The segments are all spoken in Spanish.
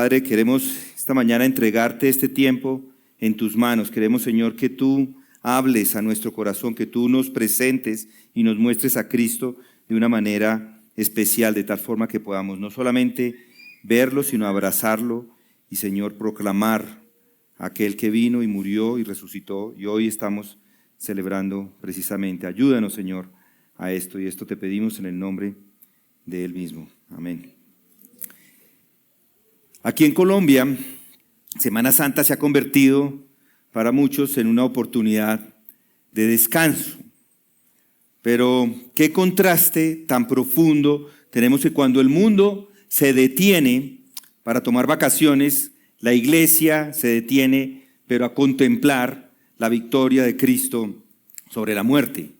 Padre, queremos esta mañana entregarte este tiempo en tus manos. Queremos, Señor, que tú hables a nuestro corazón, que tú nos presentes y nos muestres a Cristo de una manera especial, de tal forma que podamos no solamente verlo, sino abrazarlo y, Señor, proclamar a aquel que vino y murió y resucitó, y hoy estamos celebrando precisamente. Ayúdanos, Señor, a esto, y esto te pedimos en el nombre de Él mismo. Amén. Aquí en Colombia, Semana Santa se ha convertido para muchos en una oportunidad de descanso. Pero qué contraste tan profundo tenemos que cuando el mundo se detiene para tomar vacaciones, la iglesia se detiene, pero a contemplar la victoria de Cristo sobre la muerte.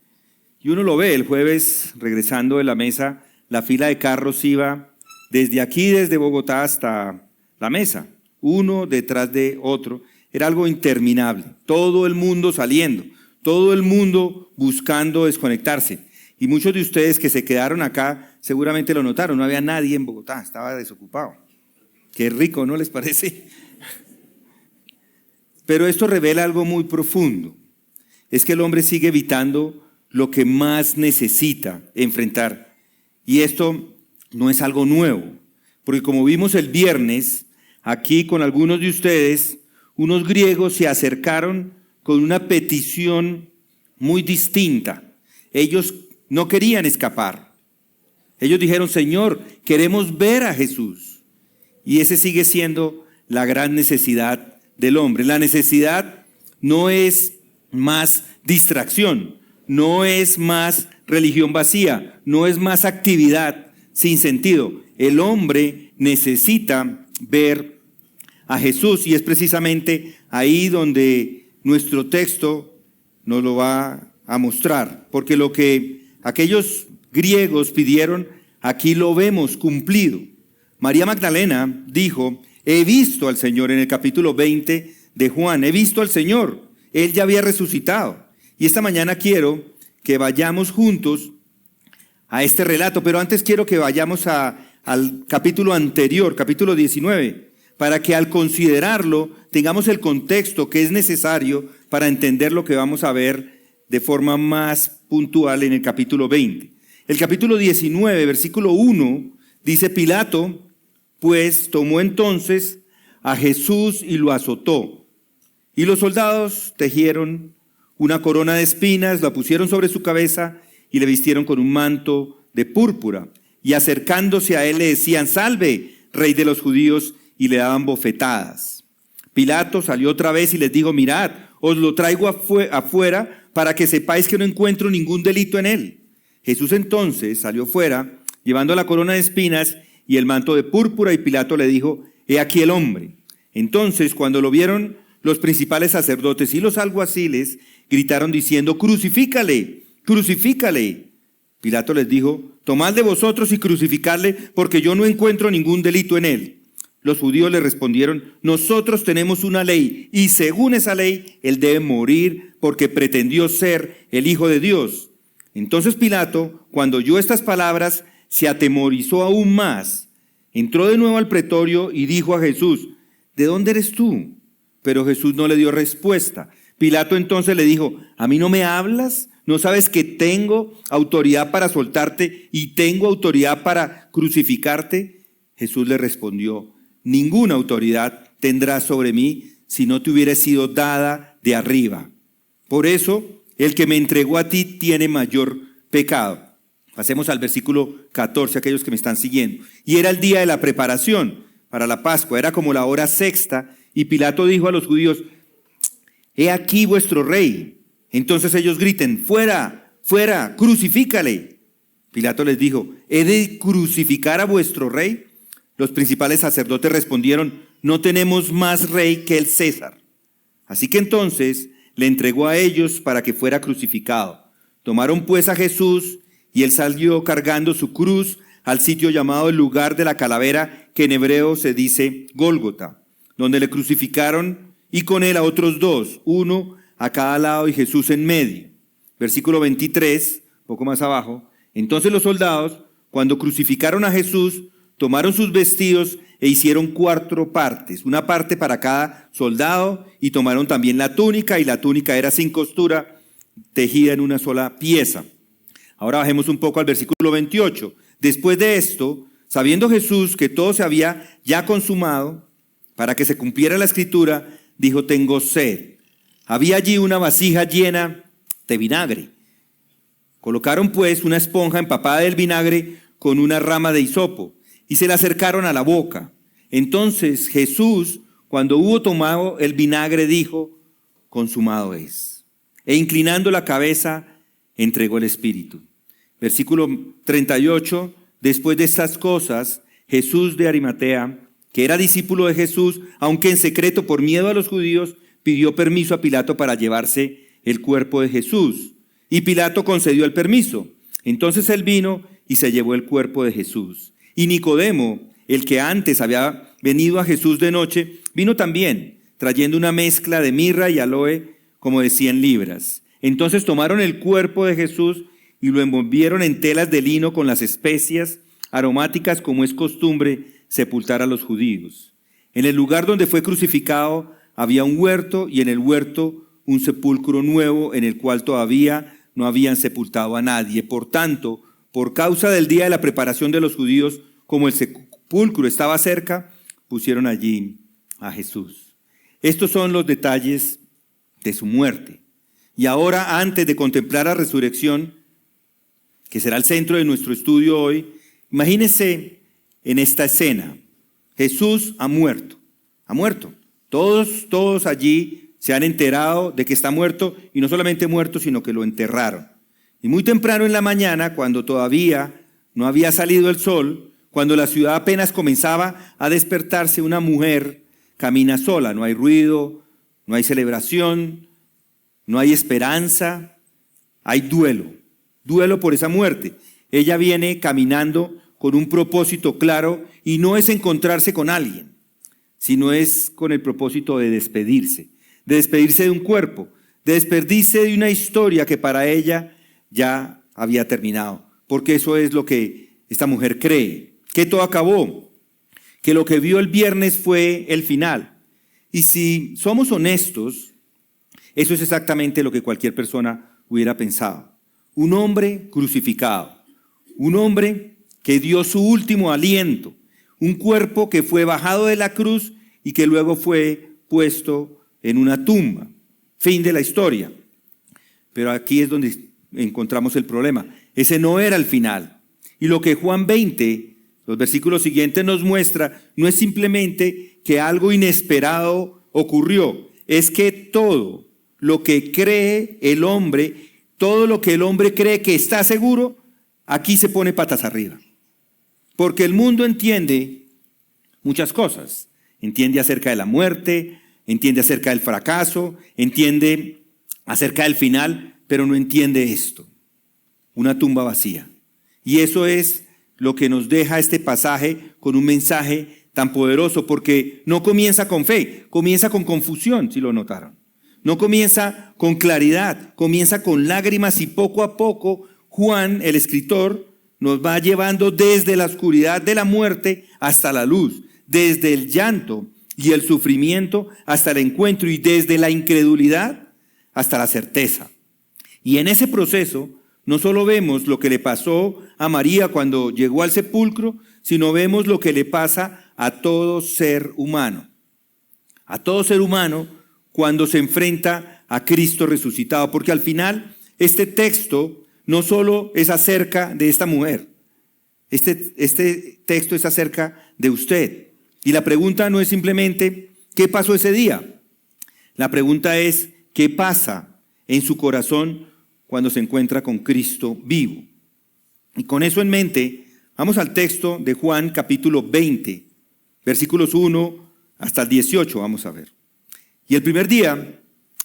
Y uno lo ve el jueves, regresando de la mesa, la fila de carros iba desde Bogotá hasta la mesa, uno detrás de otro. Era algo interminable, todo el mundo saliendo, todo el mundo buscando desconectarse. Y muchos de ustedes que se quedaron acá seguramente lo notaron, no había nadie en Bogotá, estaba desocupado. Qué rico, ¿no les parece? Pero esto revela algo muy profundo, es que el hombre sigue evitando lo que más necesita enfrentar. Y esto no es algo nuevo, porque como vimos el viernes, aquí con algunos de ustedes, unos griegos se acercaron con una petición muy distinta. Ellos no querían escapar. Ellos dijeron, Señor, queremos ver a Jesús. Y ese sigue siendo la gran necesidad del hombre. La necesidad no es más distracción, no es más religión vacía, no es más actividad sin sentido. El hombre necesita ver a Jesús y es precisamente ahí donde nuestro texto nos lo va a mostrar. Porque lo que aquellos griegos pidieron, aquí lo vemos cumplido. María Magdalena dijo, he visto al Señor en el capítulo 20 de Juan, he visto al Señor, Él ya había resucitado. Y esta mañana quiero que vayamos juntos a este relato, pero antes quiero que vayamos al capítulo anterior, capítulo 19, para que al considerarlo tengamos el contexto que es necesario para entender lo que vamos a ver de forma más puntual en el capítulo 20. El capítulo 19, versículo 1, dice Pilato, pues tomó entonces a Jesús y lo azotó. Y los soldados tejieron una corona de espinas, la pusieron sobre su cabeza y le vistieron con un manto de púrpura. Y acercándose a él le decían, salve, rey de los judíos, y le daban bofetadas. Pilato salió otra vez y les dijo, mirad, os lo traigo afuera para que sepáis que no encuentro ningún delito en él. Jesús entonces salió fuera, llevando la corona de espinas y el manto de púrpura, y Pilato le dijo, he aquí el hombre. Entonces, cuando lo vieron los principales sacerdotes y los alguaciles, gritaron diciendo, crucifícale, crucifícale. Pilato les dijo, tomad de vosotros y crucificadle, porque yo no encuentro ningún delito en él. Los judíos le respondieron, nosotros tenemos una ley, y según esa ley, él debe morir porque pretendió ser el Hijo de Dios. Entonces Pilato, cuando oyó estas palabras, se atemorizó aún más. Entró de nuevo al pretorio y dijo a Jesús, ¿de dónde eres tú? Pero Jesús no le dio respuesta. Pilato entonces le dijo, ¿a mí no me hablas? ¿No sabes que tengo autoridad para soltarte y tengo autoridad para crucificarte? Jesús le respondió, ninguna autoridad tendrás sobre mí si no te hubiera sido dada de arriba. Por eso, el que me entregó a ti tiene mayor pecado. Pasemos al versículo 14, aquellos que me están siguiendo. Y era el día de la preparación para la Pascua, era como la hora sexta, y Pilato dijo a los judíos, he aquí vuestro rey. Entonces ellos griten, fuera, fuera, crucifícale. Pilato les dijo, ¿he de crucificar a vuestro rey? Los principales sacerdotes respondieron, no tenemos más rey que el César. Así que entonces le entregó a ellos para que fuera crucificado. Tomaron pues a Jesús y él salió cargando su cruz al sitio llamado el lugar de la calavera, que en hebreo se dice Gólgota, donde le crucificaron y con él a otros dos, uno a cada lado y Jesús en medio. Versículo 23, poco más abajo. Entonces los soldados, cuando crucificaron a Jesús, tomaron sus vestidos e hicieron 4 partes, una parte para cada soldado, y tomaron también la túnica, y la túnica era sin costura, tejida en una sola pieza. Ahora bajemos un poco al versículo 28. Después de esto, sabiendo Jesús que todo se había ya consumado, para que se cumpliera la escritura, dijo: tengo sed. Había allí una vasija llena de vinagre. Colocaron pues una esponja empapada del vinagre con una rama de hisopo y se la acercaron a la boca. Entonces Jesús, cuando hubo tomado el vinagre, dijo: consumado es. E inclinando la cabeza, entregó el espíritu. Versículo 38. Después de estas cosas, Jesús de Arimatea, que era discípulo de Jesús, aunque en secreto por miedo a los judíos, pidió permiso a Pilato para llevarse el cuerpo de Jesús. Y Pilato concedió el permiso. Entonces él vino y se llevó el cuerpo de Jesús. Y Nicodemo, el que antes había venido a Jesús de noche, vino también, trayendo una mezcla de mirra y aloe como de 100 libras. Entonces tomaron el cuerpo de Jesús y lo envolvieron en telas de lino con las especias aromáticas, como es costumbre sepultar a los judíos. En el lugar donde fue crucificado había un huerto, y en el huerto un sepulcro nuevo en el cual todavía no habían sepultado a nadie. Por tanto, por causa del día de la preparación de los judíos, como el sepulcro estaba cerca, pusieron allí a Jesús. Estos son los detalles de su muerte. Y ahora, antes de contemplar la resurrección, que será el centro de nuestro estudio hoy, imagínense en esta escena. Jesús ha muerto. Ha muerto. Todos allí se han enterado de que está muerto, y no solamente muerto, sino que lo enterraron. Y muy temprano en la mañana, cuando todavía no había salido el sol, cuando la ciudad apenas comenzaba a despertarse, una mujer camina sola. No hay ruido, no hay celebración, no hay esperanza, hay duelo por esa muerte. Ella viene caminando con un propósito claro, y no es encontrarse con alguien, sino es con el propósito de despedirse de un cuerpo, de despedirse de una historia que para ella ya había terminado, porque eso es lo que esta mujer cree, que todo acabó, que lo que vio el viernes fue el final. Y si somos honestos, eso es exactamente lo que cualquier persona hubiera pensado. Un hombre crucificado, un hombre que dio su último aliento, un cuerpo que fue bajado de la cruz y que luego fue puesto en una tumba. Fin de la historia. Pero aquí es donde encontramos el problema. Ese no era el final. Y lo que Juan 20, los versículos siguientes, nos muestra, no es simplemente que algo inesperado ocurrió, es que todo lo que cree el hombre, todo lo que el hombre cree que está seguro, aquí se pone patas arriba. Porque el mundo entiende muchas cosas. Entiende acerca de la muerte, entiende acerca del fracaso, entiende acerca del final, pero no entiende esto: una tumba vacía. Y eso es lo que nos deja este pasaje con un mensaje tan poderoso, porque no comienza con fe, comienza con confusión, si lo notaron. No comienza con claridad, comienza con lágrimas, y poco a poco Juan, el escritor, nos va llevando desde la oscuridad de la muerte hasta la luz, desde el llanto y el sufrimiento hasta el encuentro, y desde la incredulidad hasta la certeza. Y en ese proceso no solo vemos lo que le pasó a María cuando llegó al sepulcro, sino vemos lo que le pasa a todo ser humano. A todo ser humano cuando se enfrenta a Cristo resucitado. Porque al final este texto no solo es acerca de esta mujer. Este texto es acerca de usted. Y la pregunta no es simplemente ¿qué pasó ese día? La pregunta es ¿qué pasa en su corazón cuando se encuentra con Cristo vivo? Y con eso en mente, vamos al texto de Juan capítulo 20, versículos 1 hasta el 18, vamos a ver. Y el primer día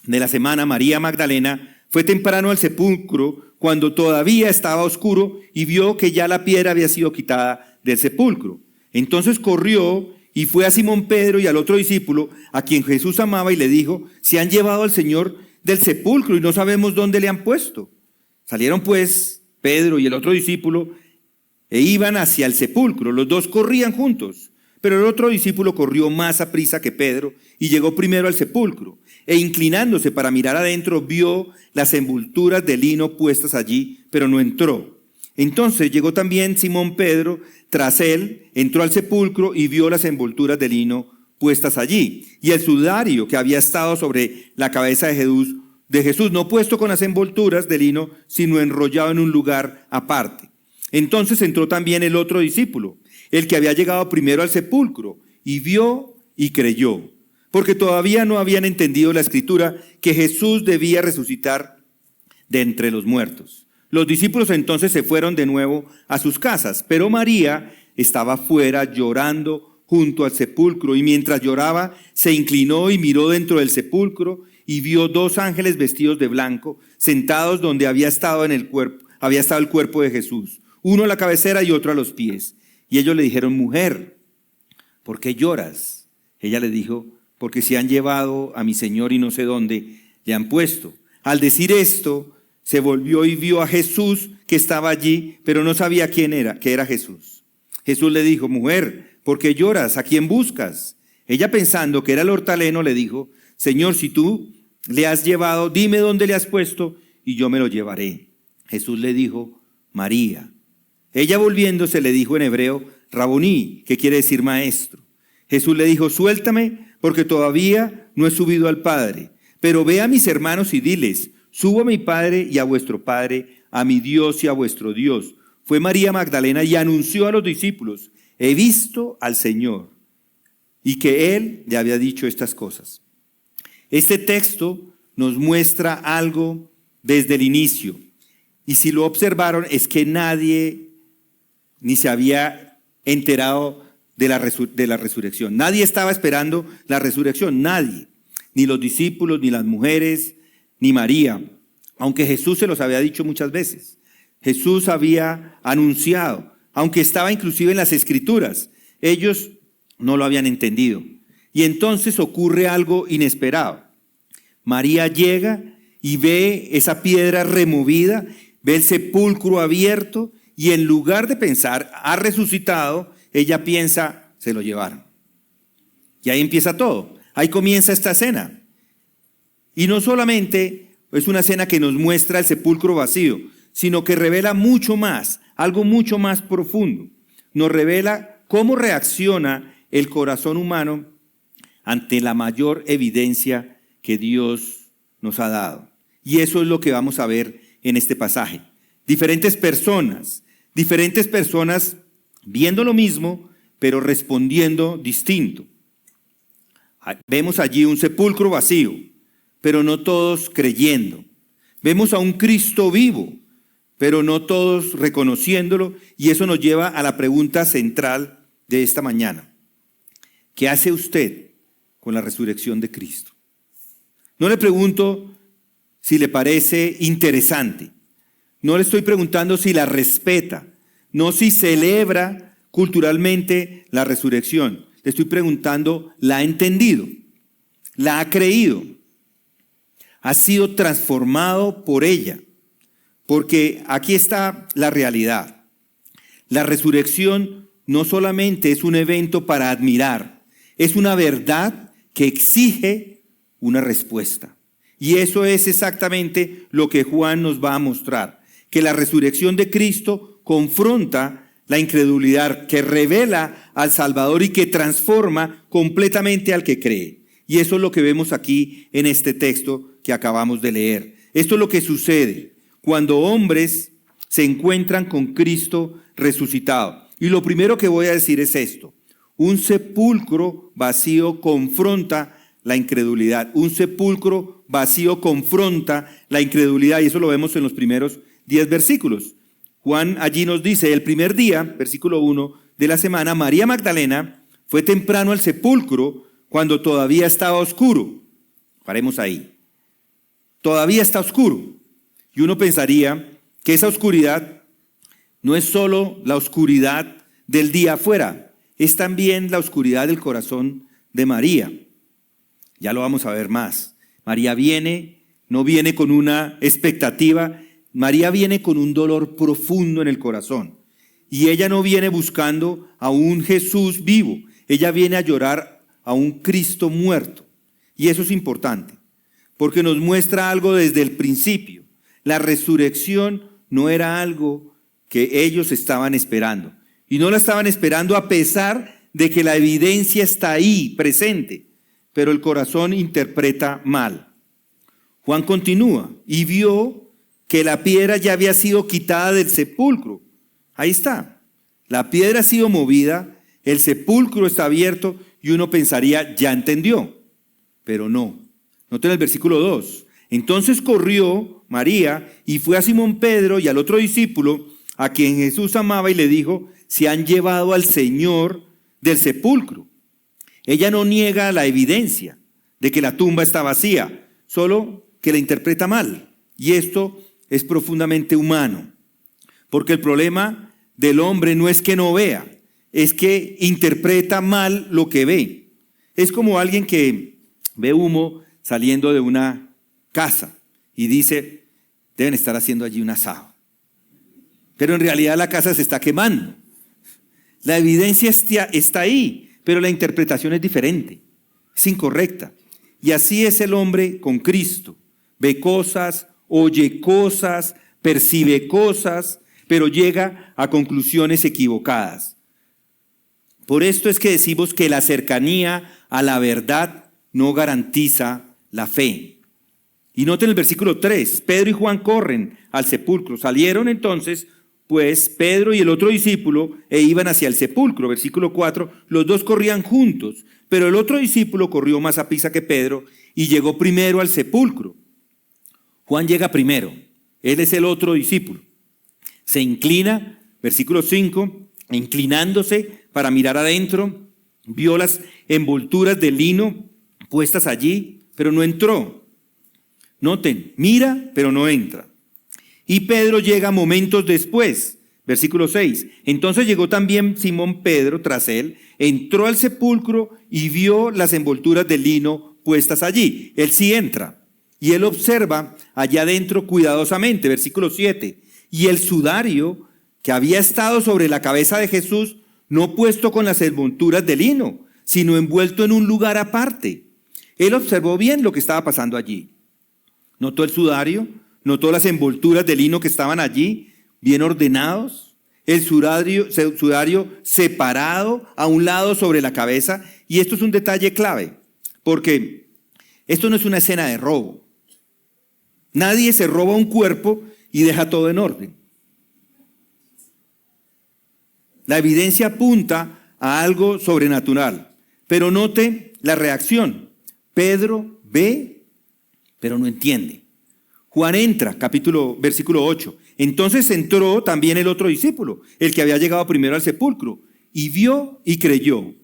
de la semana, María Magdalena fue temprano al sepulcro cuando todavía estaba oscuro, y vio que ya la piedra había sido quitada del sepulcro. Entonces corrió y fue a Simón Pedro y al otro discípulo, a quien Jesús amaba, y le dijo: se han llevado al Señor del sepulcro y no sabemos dónde le han puesto. Salieron pues Pedro y el otro discípulo e iban hacia el sepulcro. Los dos corrían juntos, pero el otro discípulo corrió más aprisa que Pedro y llegó primero al sepulcro. E inclinándose para mirar adentro, vio las envolturas de lino puestas allí, pero no entró. Entonces llegó también Simón Pedro tras él, entró al sepulcro y vio las envolturas de lino puestas allí, y el sudario que había estado sobre la cabeza de Jesús, no puesto con las envolturas de lino, sino enrollado en un lugar aparte. Entonces entró también el otro discípulo, el que había llegado primero al sepulcro, y vio y creyó, porque todavía no habían entendido la escritura que Jesús debía resucitar de entre los muertos. Los discípulos entonces se fueron de nuevo a sus casas, pero María estaba fuera llorando junto al sepulcro, y mientras lloraba se inclinó y miró dentro del sepulcro y vio dos ángeles vestidos de blanco sentados donde había estado el cuerpo de Jesús, uno a la cabecera y otro a los pies. Y ellos le dijeron: mujer, ¿por qué lloras? Ella le dijo: porque se han llevado a mi Señor y no sé dónde le han puesto. Al decir esto, se volvió y vio a Jesús que estaba allí, pero no sabía quién era, que era Jesús. Jesús le dijo: mujer, ¿por qué lloras? ¿A quién buscas? Ella, pensando que era el hortaleno, le dijo: Señor, si tú le has llevado, dime dónde le has puesto y yo me lo llevaré. Jesús le dijo: María. Ella, volviéndose, le dijo en hebreo: Raboní, que quiere decir maestro. Jesús le dijo: suéltame, porque todavía no he subido al Padre, pero ve a mis hermanos y diles: subo a mi Padre y a vuestro Padre, a mi Dios y a vuestro Dios. Fue María Magdalena y anunció a los discípulos: he visto al Señor, y que Él le había dicho estas cosas. Este texto nos muestra algo desde el inicio, y si lo observaron es que nadie ni se había enterado de la resurrección. Nadie estaba esperando la resurrección, nadie, ni los discípulos, ni las mujeres, ni María, aunque Jesús se los había dicho muchas veces. Jesús había anunciado, aunque estaba inclusive en las Escrituras, ellos no lo habían entendido. Y entonces ocurre algo inesperado. María llega y ve esa piedra removida, ve el sepulcro abierto, y en lugar de pensar: ha resucitado, ella piensa: se lo llevaron. Y ahí empieza todo. Ahí comienza esta escena. Y no solamente es una escena que nos muestra el sepulcro vacío, sino que revela mucho más, algo mucho más profundo. Nos revela cómo reacciona el corazón humano ante la mayor evidencia que Dios nos ha dado. Y eso es lo que vamos a ver en este pasaje. Diferentes personas viendo lo mismo, pero respondiendo distinto. Vemos allí un sepulcro vacío, pero no todos creyendo. Vemos a un Cristo vivo, pero no todos reconociéndolo, y eso nos lleva a la pregunta central de esta mañana. ¿Qué hace usted con la resurrección de Cristo? No le pregunto si le parece interesante, no le estoy preguntando si la respeta, no si celebra culturalmente la resurrección. Le estoy preguntando: ¿la ha entendido? ¿La ha creído? ¿Ha sido transformado por ella? Porque aquí está la realidad. La resurrección no solamente es un evento para admirar, es una verdad que exige una respuesta. Y eso es exactamente lo que Juan nos va a mostrar, que la resurrección de Cristo confronta la incredulidad, que revela al Salvador y que transforma completamente al que cree. Y eso es lo que vemos aquí en este texto que acabamos de leer. Esto es lo que sucede cuando hombres se encuentran con Cristo resucitado. Y lo primero que voy a decir es esto: un sepulcro vacío confronta la incredulidad. Un sepulcro vacío confronta la incredulidad, y eso lo vemos en los primeros 10 versículos. Juan allí nos dice: el primer día, versículo 1 de la semana, María Magdalena fue temprano al sepulcro cuando todavía estaba oscuro. Paremos ahí. Todavía está oscuro. Y uno pensaría que esa oscuridad no es solo la oscuridad del día afuera, es también la oscuridad del corazón de María. Ya lo vamos a ver más. María no viene con una expectativa, María viene con un dolor profundo en el corazón. y ella no viene buscando a un Jesús vivo, ella viene a llorar a un Cristo muerto. Y eso es importante, porque nos muestra algo desde el principio. La resurrección no era algo que ellos estaban esperando. Y no la estaban esperando a pesar de que la evidencia está ahí, presente, pero el corazón interpreta mal. Juan continúa y vio que la piedra ya había sido quitada del sepulcro. Ahí está. La piedra ha sido movida, el sepulcro está abierto y uno pensaría, ya entendió, pero no. Noten el versículo 2. Entonces corrió María y fue a Simón Pedro y al otro discípulo a quien Jesús amaba y le dijo, se han llevado al Señor del sepulcro. Ella no niega la evidencia de que la tumba está vacía, solo que la interpreta mal. Y esto es profundamente humano, porque el problema del hombre no es que no vea, es que interpreta mal lo que ve. Es como alguien que ve humo saliendo de una casa y dice, deben estar haciendo allí un asado. Pero en realidad la casa se está quemando. La evidencia está ahí, pero la interpretación es diferente, es incorrecta. Y así es el hombre con Cristo. Ve cosas, oye cosas, percibe cosas, pero llega a conclusiones equivocadas. Por esto es que decimos que la cercanía a la verdad no garantiza la fe. Y noten el versículo 3, Pedro y Juan corren al sepulcro. Salieron entonces, pues, Pedro y el otro discípulo e iban hacia el sepulcro. Versículo 4, los dos corrían juntos, pero el otro discípulo corrió más a prisa que Pedro y llegó primero al sepulcro. Juan llega primero, él es el otro discípulo. Se inclina, versículo 5, inclinándose para mirar adentro, vio las envolturas de lino puestas allí, pero no entró. Noten, mira, pero no entra. Y Pedro llega momentos después, versículo 6. Entonces llegó también Simón Pedro tras él, entró al sepulcro y vio las envolturas de lino puestas allí. Él sí entra y él observa allá adentro cuidadosamente, versículo 7. Y el sudario que había estado sobre la cabeza de Jesús, no puesto con las envolturas de lino, sino envuelto en un lugar aparte. Él observó bien lo que estaba pasando allí. Notó el sudario, notó las envolturas de lino que estaban allí, bien ordenados, el sudario separado a un lado sobre la cabeza. Y esto es un detalle clave, porque esto no es una escena de robo. Nadie se roba un cuerpo y deja todo en orden. La evidencia apunta a algo sobrenatural, pero note la reacción. Pedro ve, pero no entiende. Juan entra, versículo 8. Entonces entró también el otro discípulo, el que había llegado primero al sepulcro, y vio y creyó.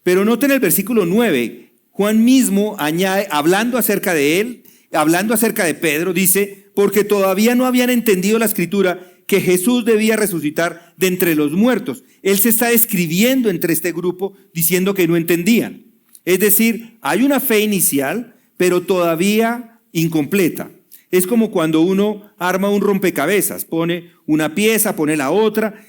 Pero noten el versículo 9. Juan mismo añade, hablando acerca de él, hablando acerca de Pedro, dice, porque todavía no habían entendido la escritura que Jesús debía resucitar de entre los muertos. Él se está describiendo entre este grupo diciendo que no entendían. Es decir, hay una fe inicial, pero todavía incompleta. Es como cuando uno arma un rompecabezas, pone una pieza, pone la otra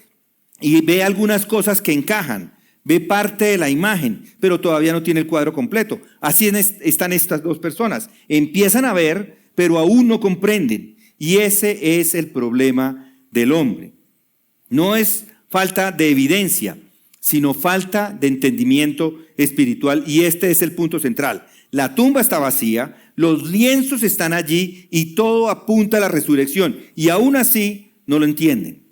y ve algunas cosas que encajan, ve parte de la imagen, pero todavía no tiene el cuadro completo. Así están estas dos personas. Empiezan a ver, pero aún no comprenden. Y ese es el problema del hombre. No es falta de evidencia, sino falta de entendimiento espiritual. Y este es el punto central. La tumba está vacía, los lienzos están allí y todo apunta a la resurrección. Y aún así no lo entienden.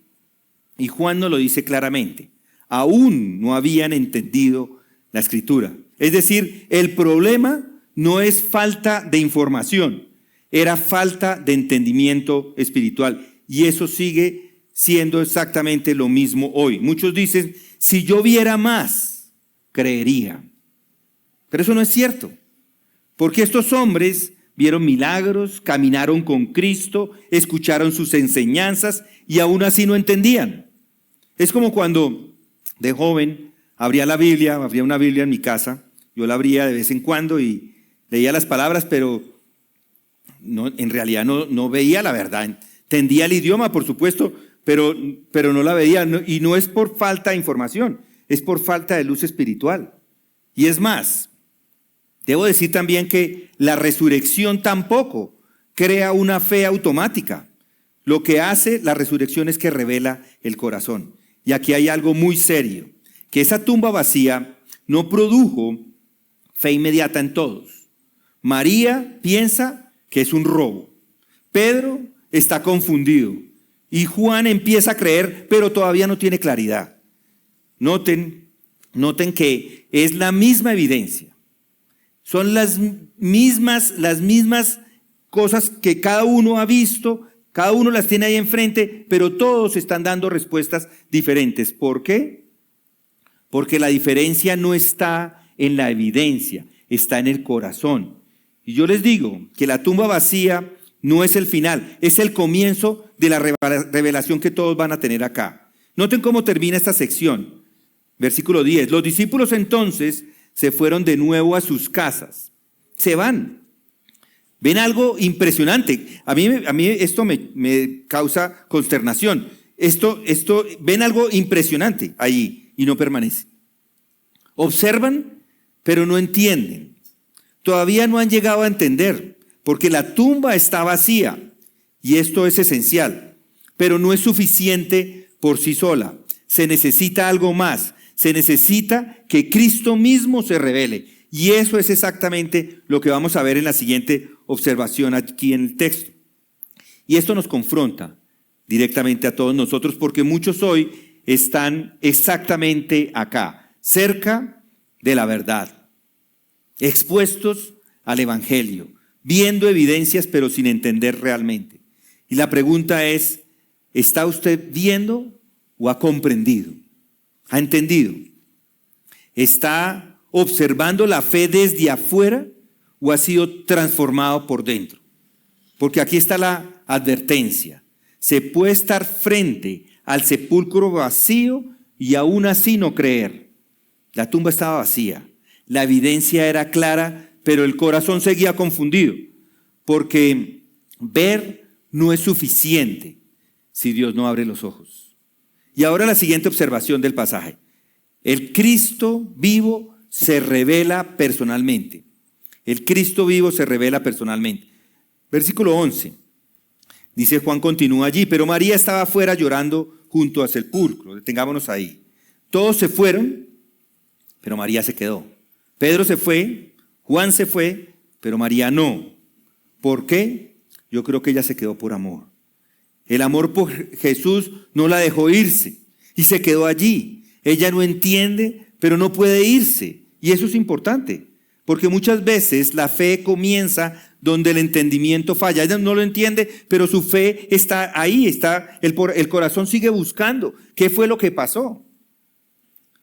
Y Juan nos lo dice claramente. Aún no habían entendido la escritura. Es decir, el problema no es falta de información, era falta de entendimiento espiritual. Y eso sigue siendo exactamente lo mismo hoy. Muchos dicen, si yo viera más, creería. Pero eso no es cierto. Porque estos hombres vieron milagros, caminaron con Cristo, escucharon sus enseñanzas y aún así no entendían. Es como cuando de joven abría una Biblia en mi casa, yo la abría de vez en cuando y leía las palabras, pero no, en realidad no veía la verdad. Entendía el idioma, por supuesto, pero no la veía. Y no es por falta de información, es por falta de luz espiritual. Y es más, debo decir también que la resurrección tampoco crea una fe automática. Lo que hace la resurrección es que revela el corazón. Y aquí hay algo muy serio, que esa tumba vacía no produjo fe inmediata en todos. María piensa que es un robo. Pedro está confundido. Y Juan empieza a creer, pero todavía no tiene claridad. Noten que es la misma evidencia. Son las mismas cosas que cada uno ha visto, cada uno las tiene ahí enfrente, pero todos están dando respuestas diferentes. ¿Por qué? Porque la diferencia no está en la evidencia, está en el corazón. Y yo les digo que la tumba vacía no es el final, es el comienzo de la revelación que todos van a tener acá. Noten cómo termina esta sección. Versículo 10. Los discípulos entonces se fueron de nuevo a sus casas. Se van. Ven algo impresionante. A mí esto me causa consternación. Ven algo impresionante allí y no permanece. Observan, pero no entienden. Todavía no han llegado a entender, porque la tumba está vacía. Y esto es esencial, pero no es suficiente por sí sola. Se necesita algo más. Se necesita que Cristo mismo se revele. Y eso es exactamente lo que vamos a ver en la siguiente observación aquí en el texto. Y esto nos confronta directamente a todos nosotros, porque muchos hoy están exactamente acá, cerca de la verdad, expuestos al evangelio, viendo evidencias pero sin entender realmente. Y la pregunta es, ¿está usted viendo o ha comprendido? ¿Ha entendido? ¿Está observando la fe desde afuera o ha sido transformado por dentro? Porque aquí está la advertencia. Se puede estar frente al sepulcro vacío y aún así no creer. La tumba estaba vacía, la evidencia era clara, pero el corazón seguía confundido, porque ver no es suficiente si Dios no abre los ojos. Y ahora la siguiente observación del pasaje. El Cristo vivo se revela personalmente. El Cristo vivo se revela personalmente. Versículo 11. Dice Juan, continúa allí, pero María estaba afuera llorando junto al sepulcro. Detengámonos ahí. Todos se fueron, pero María se quedó. Pedro se fue, Juan se fue, pero María no. ¿Por qué? Yo creo que ella se quedó por amor. El amor por Jesús no la dejó irse y se quedó allí. Ella no entiende, pero no puede irse. Y eso es importante, porque muchas veces la fe comienza donde el entendimiento falla. Ella no lo entiende, pero su fe está ahí, el corazón sigue buscando. ¿Qué fue lo que pasó?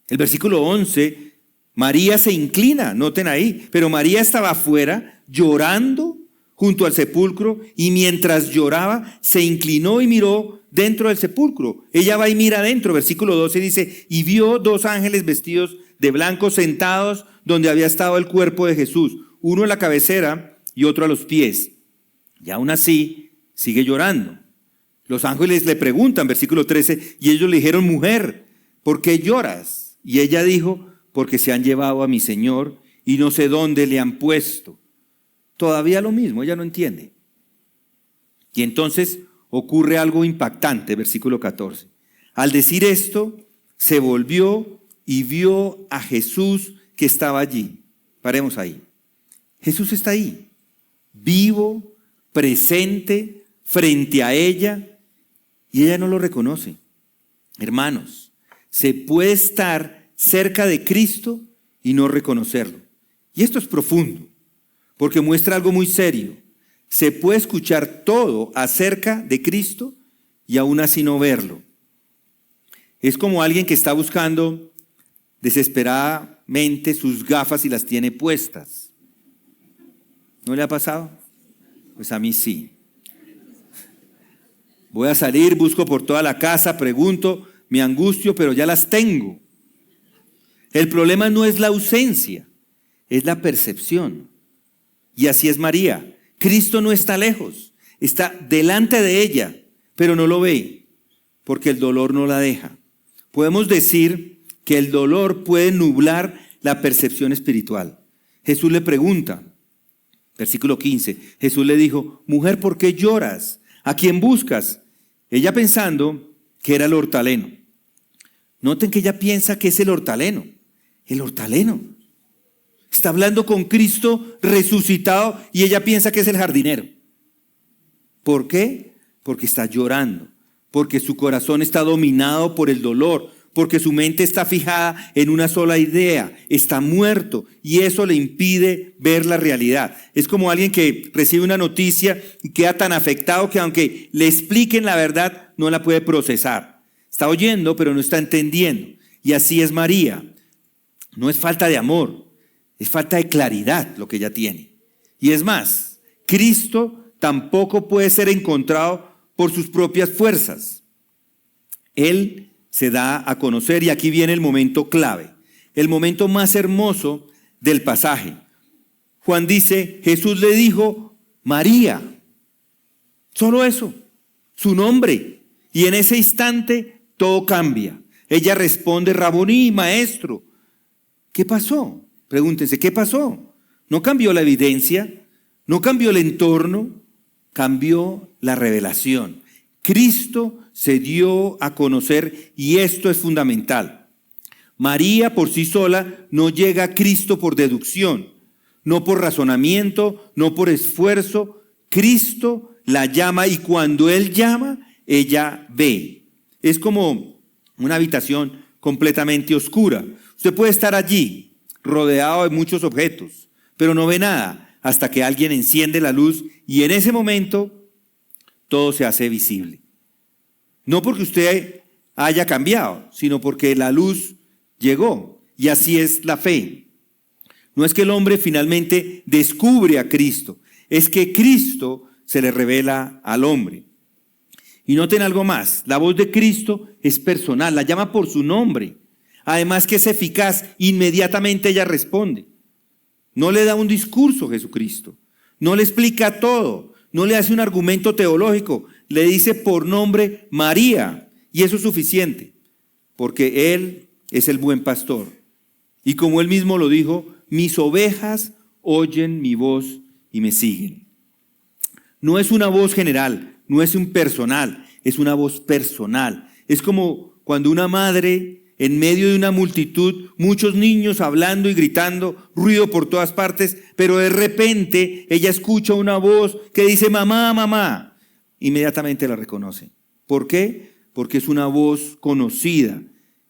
El versículo 11, María se inclina, noten ahí, pero María estaba afuera llorando junto al sepulcro, y mientras lloraba, se inclinó y miró dentro del sepulcro. Ella va y mira adentro. Versículo 12 dice, y vio dos ángeles vestidos de blanco sentados donde había estado el cuerpo de Jesús, uno en la cabecera y otro a los pies. Y aún así, sigue llorando. Los ángeles le preguntan, versículo 13, y ellos le dijeron, mujer, ¿por qué lloras? Y ella dijo, porque se han llevado a mi Señor y no sé dónde le han puesto. Todavía lo mismo, ella no entiende. Y entonces ocurre algo impactante, versículo 14. Al decir esto, se volvió y vio a Jesús que estaba allí. Paremos ahí. Jesús está ahí, vivo, presente, frente a ella, y ella no lo reconoce. Hermanos, se puede estar cerca de Cristo y no reconocerlo. Y esto es profundo, porque muestra algo muy serio. Se puede escuchar todo acerca de Cristo y aún así no verlo. Es como alguien que está buscando desesperadamente sus gafas y las tiene puestas. ¿No le ha pasado? Pues a mí sí. Voy a salir, busco por toda la casa, pregunto, me angustio, pero ya las tengo. El problema no es la ausencia, es la percepción. Y así es María. Cristo no está lejos, está delante de ella, pero no lo ve. porque el dolor no la deja. Podemos decir que el dolor puede nublar la percepción espiritual. Jesús le pregunta, versículo 15, Jesús le dijo, mujer, ¿por qué lloras? ¿A quién buscas? Ella pensando que era el hortaleno. Noten que ella piensa que es el hortaleno. El hortaleno. Está hablando con Cristo resucitado y ella piensa que es el jardinero. ¿Por qué? Porque está llorando, porque su corazón está dominado por el dolor, porque su mente está fijada en una sola idea, está muerto y eso le impide ver la realidad. Es como alguien que recibe una noticia y queda tan afectado que aunque le expliquen la verdad, no la puede procesar. Está oyendo, pero no está entendiendo. Y así es María. No es falta de amor, es falta de claridad lo que ella tiene. Y es más, Cristo tampoco puede ser encontrado por sus propias fuerzas. Él se da a conocer y aquí viene el momento clave, el momento más hermoso del pasaje. Juan dice, Jesús le dijo, María. Solo eso, su nombre. Y en ese instante todo cambia. Ella responde, Raboní, maestro. ¿Qué pasó? Pregúntense, ¿qué pasó? No cambió la evidencia, no cambió el entorno, cambió la revelación. Cristo se dio a conocer y esto es fundamental. María por sí sola no llega a Cristo por deducción, no por razonamiento, no por esfuerzo. Cristo la llama y cuando Él llama, ella ve. Es como una habitación completamente oscura. Usted puede estar allí, rodeado de muchos objetos, pero no ve nada hasta que alguien enciende la luz y en ese momento todo se hace visible. No porque usted haya cambiado, sino porque la luz llegó. Y así es la fe. No es que el hombre finalmente descubre a Cristo, es que Cristo se le revela al hombre. Y noten algo más, la voz de Cristo es personal, la llama por su nombre. Además que es eficaz, inmediatamente ella responde. No le da un discurso Jesucristo, no le explica todo, no le hace un argumento teológico, le dice por nombre María y eso es suficiente, porque Él es el buen pastor. Y como Él mismo lo dijo, mis ovejas oyen mi voz y me siguen. No es una voz general, no es un personal, es una voz personal. Es como cuando una madre en medio de una multitud, muchos niños hablando y gritando, ruido por todas partes, pero de repente ella escucha una voz que dice mamá, mamá. Inmediatamente la reconoce. ¿Por qué? Porque es una voz conocida.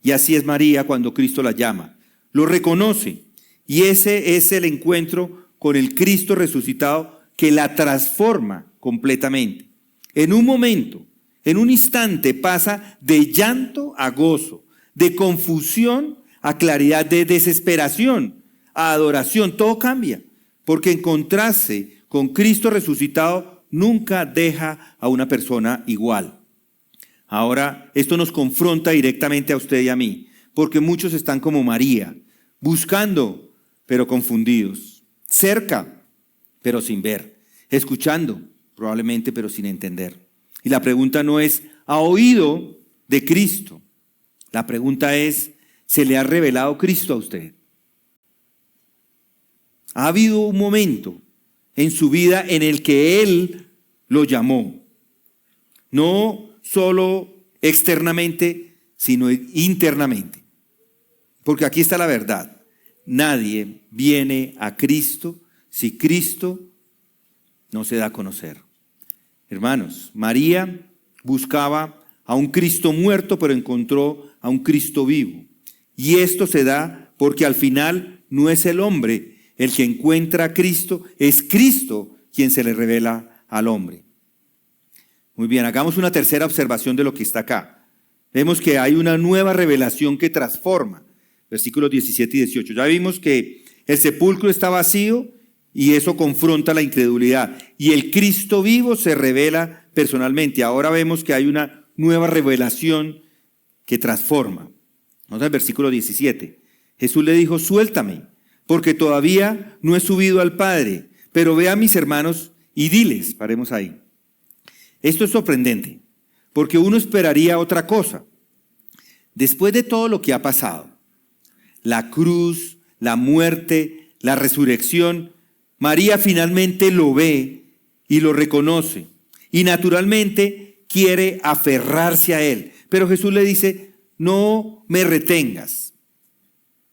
Y así es María cuando Cristo la llama. Lo reconoce. Y ese es el encuentro con el Cristo resucitado que la transforma completamente. En un momento, en un instante pasa de llanto a gozo, de confusión a claridad, de desesperación a adoración. Todo cambia. Porque encontrarse con Cristo resucitado nunca deja a una persona igual. Ahora, esto nos confronta directamente a usted y a mí, porque muchos están como María, buscando, pero confundidos, cerca, pero sin ver, escuchando, probablemente, pero sin entender. Y la pregunta no es, ¿ha oído de Cristo? La pregunta es, ¿se le ha revelado Cristo a usted? ¿Ha habido un momento en su vida en el que Él lo llamó? No solo externamente, sino internamente. Porque aquí está la verdad. Nadie viene a Cristo si Cristo no se da a conocer. Hermanos, María buscaba a un Cristo muerto, pero encontró a un Cristo vivo. Y esto se da porque al final no es el hombre el que encuentra a Cristo, es Cristo quien se le revela al hombre. Muy bien, hagamos una tercera observación de lo que está acá. Vemos que hay una nueva revelación que transforma. Versículos 17 y 18. Ya vimos que el sepulcro está vacío y eso confronta la incredulidad. Y el Cristo vivo se revela personalmente. Ahora vemos que hay una nueva revelación que transforma. Vamos al versículo 17. Jesús le dijo, suéltame, porque todavía no he subido al Padre, pero ve a mis hermanos y diles, paremos ahí. Esto es sorprendente, porque uno esperaría otra cosa. Después de todo lo que ha pasado, la cruz, la muerte, la resurrección, María finalmente lo ve y lo reconoce y naturalmente quiere aferrarse a él. Pero Jesús le dice, no me retengas.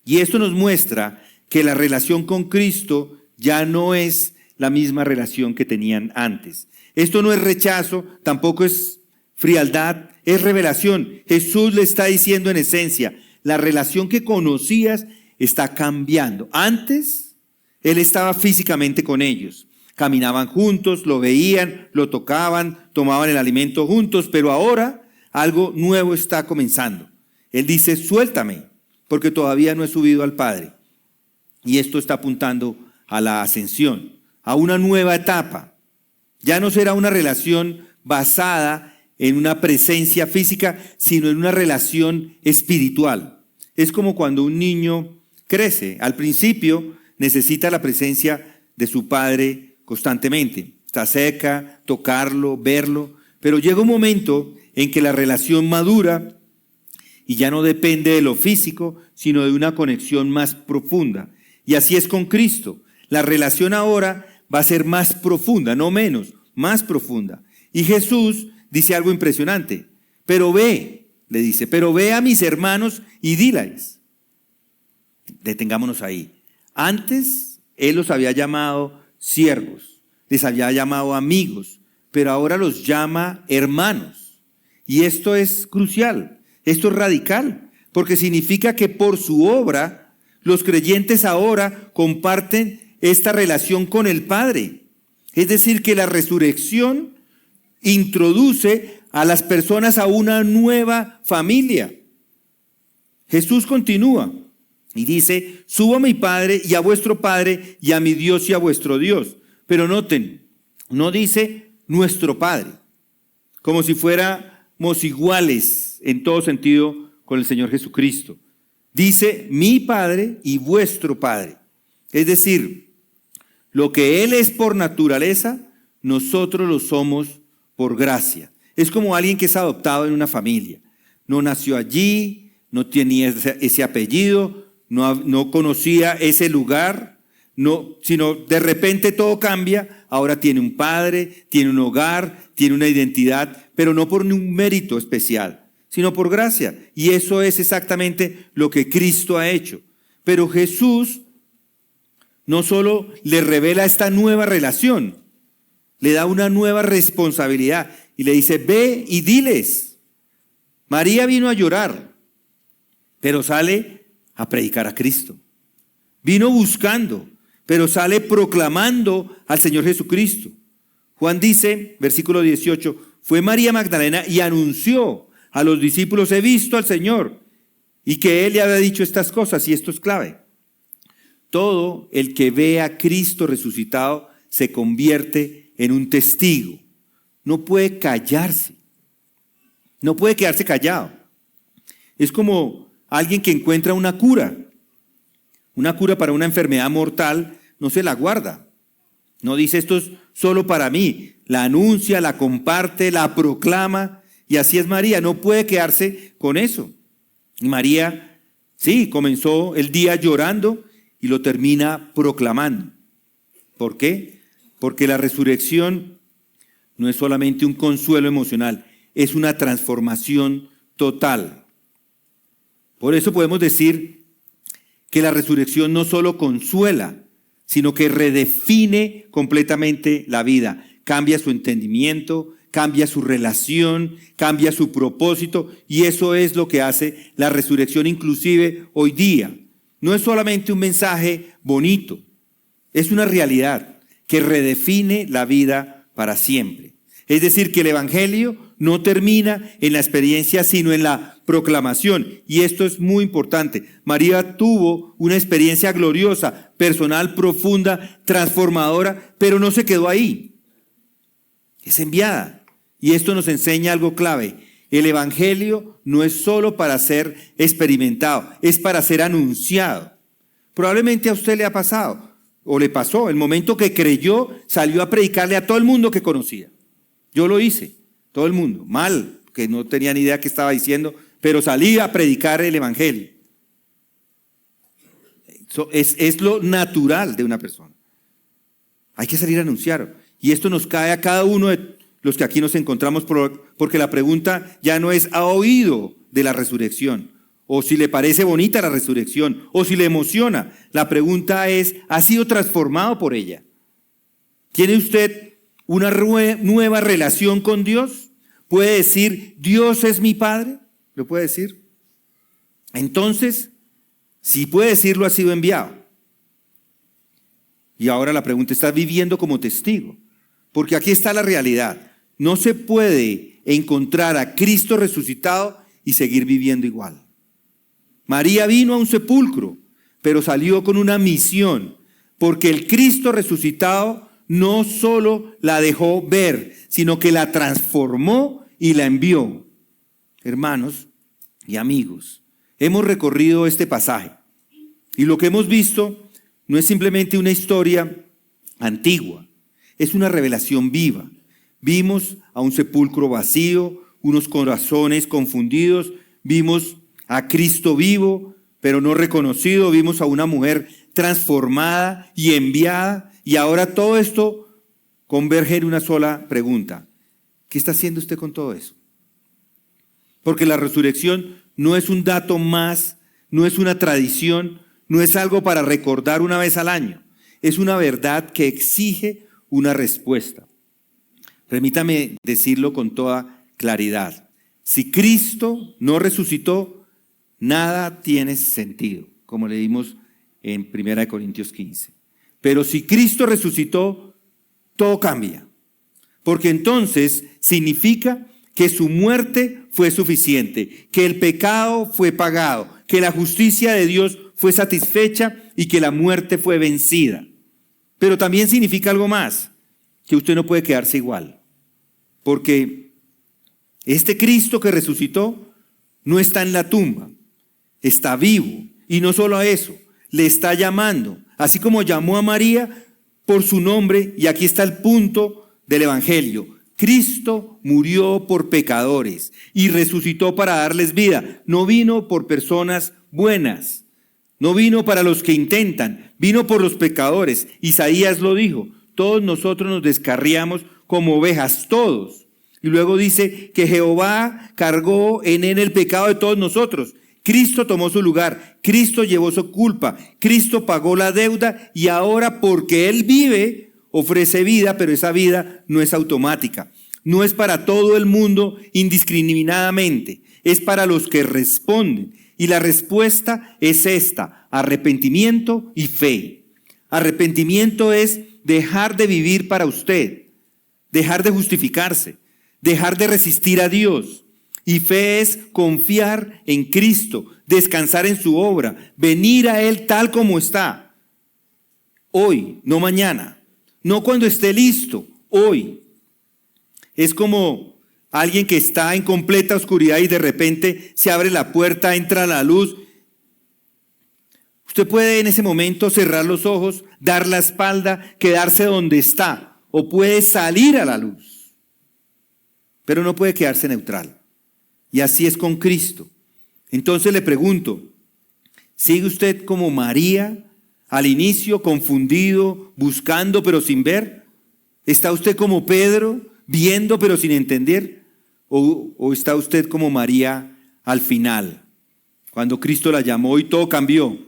Y esto nos muestra que la relación con Cristo ya no es la misma relación que tenían antes. Esto no es rechazo, tampoco es frialdad, es revelación. Jesús le está diciendo en esencia, la relación que conocías está cambiando. Antes, Él estaba físicamente con ellos. Caminaban juntos, lo veían, lo tocaban, tomaban el alimento juntos, pero ahora algo nuevo está comenzando. Él dice, suéltame, porque todavía no he subido al Padre. Y esto está apuntando a la ascensión, a una nueva etapa. Ya no será una relación basada en una presencia física, sino en una relación espiritual. Es como cuando un niño crece. Al principio necesita la presencia de su padre constantemente. Está cerca, tocarlo, verlo. Pero llega un momento en que la relación madura y ya no depende de lo físico, sino de una conexión más profunda. Y así es con Cristo. La relación ahora va a ser más profunda, no menos, más profunda. Y Jesús dice algo impresionante. Pero ve, le dice, pero ve a mis hermanos y diles. Detengámonos ahí. Antes Él los había llamado siervos, les había llamado amigos, pero ahora los llama hermanos. Y esto es crucial, esto es radical, porque significa que por su obra, los creyentes ahora comparten esta relación con el Padre. Es decir, que la resurrección introduce a las personas a una nueva familia. Jesús continúa y dice, subo a mi Padre y a vuestro Padre y a mi Dios y a vuestro Dios. Pero noten, no dice nuestro Padre, como si fuéramos iguales en todo sentido con el Señor Jesucristo. Dice mi Padre y vuestro Padre. Es decir, lo que Él es por naturaleza, nosotros lo somos por gracia. Es como alguien que es adoptado en una familia. No nació allí, no tenía ese apellido, no conocía ese lugar, sino de repente todo cambia. Ahora tiene un padre, tiene un hogar, tiene una identidad, pero no por un mérito especial, sino por gracia. Y eso es exactamente lo que Cristo ha hecho. Pero Jesús no solo le revela esta nueva relación, le da una nueva responsabilidad y le dice, ve y diles. María vino a llorar, pero sale a predicar a Cristo. Vino buscando, pero sale proclamando al Señor Jesucristo. Juan dice, versículo 18, fue María Magdalena y anunció a los discípulos, he visto al Señor, y que Él le había dicho estas cosas, y esto es clave. Todo el que ve a Cristo resucitado se convierte en un testigo. No puede callarse. No puede quedarse callado. Es como alguien que encuentra una cura. Una cura para una enfermedad mortal no se la guarda. No dice esto es solo para mí. La anuncia, la comparte, la proclama. Y así es María. No puede quedarse con eso. Y María, sí, comenzó el día llorando y lo termina proclamando. ¿Por qué? Porque la resurrección no es solamente un consuelo emocional, es una transformación total. Por eso podemos decir que la resurrección no solo consuela, sino que redefine completamente la vida. Cambia su entendimiento, cambia su relación, cambia su propósito, y eso es lo que hace la resurrección inclusive hoy día. No es solamente un mensaje bonito, es una realidad que redefine la vida para siempre. Es decir, que el Evangelio no termina en la experiencia, sino en la proclamación. Y esto es muy importante. María tuvo una experiencia gloriosa, personal, profunda, transformadora, pero no se quedó ahí. Es enviada. Y esto nos enseña algo clave. El Evangelio no es solo para ser experimentado, es para ser anunciado. Probablemente a usted le ha pasado, o le pasó, el momento que creyó, salió a predicarle a todo el mundo que conocía. Yo lo hice, todo el mundo, mal, que no tenía ni idea qué estaba diciendo, pero salí a predicar el evangelio. Eso es lo natural de una persona. Hay que salir a anunciar. Y esto nos cae a cada uno de los que aquí nos encontramos, porque la pregunta ya no es ¿ha oído de la resurrección? O si le parece bonita la resurrección, o si le emociona. La pregunta es, ¿ha sido transformado por ella? ¿Tiene usted una nueva relación con Dios? ¿Puede decir, Dios es mi Padre? ¿Lo puede decir? Entonces, si puede decirlo, ha sido enviado. Y ahora la pregunta, ¿estás viviendo como testigo? Porque aquí está la realidad. No se puede encontrar a Cristo resucitado y seguir viviendo igual. María vino a un sepulcro, pero salió con una misión, porque el Cristo resucitado no solo la dejó ver, sino que la transformó y la envió. Hermanos y amigos, hemos recorrido este pasaje y lo que hemos visto no es simplemente una historia antigua, es una revelación viva. Vimos a un sepulcro vacío, unos corazones confundidos, vimos a Cristo vivo, pero no reconocido, vimos a una mujer transformada y enviada, y ahora todo esto converge en una sola pregunta. ¿Qué está haciendo usted con todo eso? Porque la resurrección no es un dato más, no es una tradición, no es algo para recordar una vez al año. Es una verdad que exige una respuesta. Permítame decirlo con toda claridad. Si Cristo no resucitó, nada tiene sentido, como leímos en 1 Corintios 15. Pero si Cristo resucitó, todo cambia. Porque entonces significa que su muerte fue suficiente, que el pecado fue pagado, que la justicia de Dios fue satisfecha y que la muerte fue vencida. Pero también significa algo más, que usted no puede quedarse igual. Porque este Cristo que resucitó no está en la tumba, está vivo. Y no solo a eso, le está llamando, así como llamó a María por su nombre, y aquí está el punto del Evangelio. Cristo murió por pecadores y resucitó para darles vida. No vino por personas buenas, no vino para los que intentan, vino por los pecadores. Isaías lo dijo, todos nosotros nos descarriamos como ovejas, todos. Y luego dice que Jehová cargó en él el pecado de todos nosotros. Cristo tomó su lugar, Cristo llevó su culpa, Cristo pagó la deuda y ahora porque Él vive, ofrece vida, pero esa vida no es automática. No es para todo el mundo indiscriminadamente, es para los que responden. Y la respuesta es esta, arrepentimiento y fe. Arrepentimiento es dejar de vivir para usted, dejar de justificarse, dejar de resistir a Dios. Y fe es confiar en Cristo, descansar en su obra, venir a Él tal como está. Hoy, no mañana, no cuando esté listo, hoy. Es como alguien que está en completa oscuridad y de repente se abre la puerta, entra la luz. Usted puede en ese momento cerrar los ojos, dar la espalda, quedarse donde está, o puede salir a la luz, pero no puede quedarse neutral. Y así es con Cristo. Entonces le pregunto, ¿sigue usted como María al inicio, confundido, buscando pero sin ver? ¿Está usted como Pedro, viendo pero sin entender? ¿O está usted como María al final, cuando Cristo la llamó y todo cambió?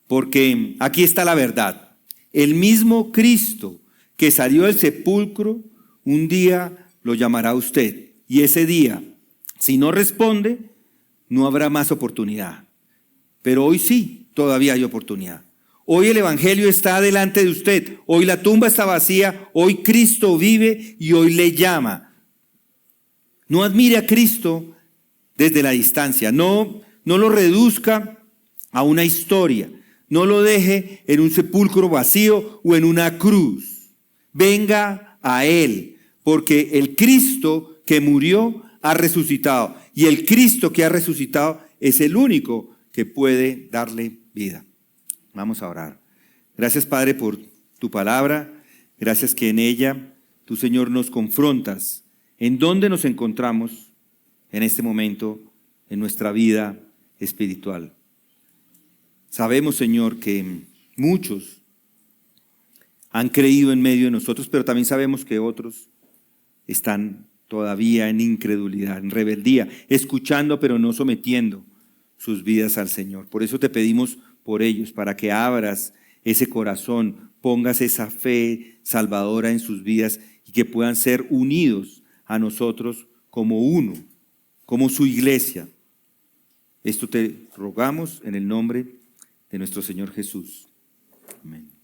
Porque aquí está la verdad. El mismo Cristo que salió del sepulcro, un día lo llamará a usted. Y ese día, si no responde, no habrá más oportunidad. Pero hoy sí, todavía hay oportunidad. Hoy el Evangelio está delante de usted. Hoy la tumba está vacía. Hoy Cristo vive y hoy le llama. No admire a Cristo desde la distancia. No lo reduzca a una historia. No lo deje en un sepulcro vacío o en una cruz. Venga a Él, porque el Cristo que murió ha resucitado. Y el Cristo que ha resucitado es el único que puede darle vida. Vamos a orar. Gracias, Padre, por tu palabra. Gracias que en ella tú, Señor, nos confrontas. ¿En dónde nos encontramos? en este momento en nuestra vida espiritual. Sabemos, Señor, que muchos han creído en medio de nosotros, pero también sabemos que otros están todavía en incredulidad, en rebeldía, escuchando pero no sometiendo sus vidas al Señor. Por eso te pedimos por ellos, para que abras ese corazón, pongas esa fe salvadora en sus vidas y que puedan ser unidos a nosotros como uno, como su iglesia. Esto te rogamos en el nombre de nuestro Señor Jesús. Amén.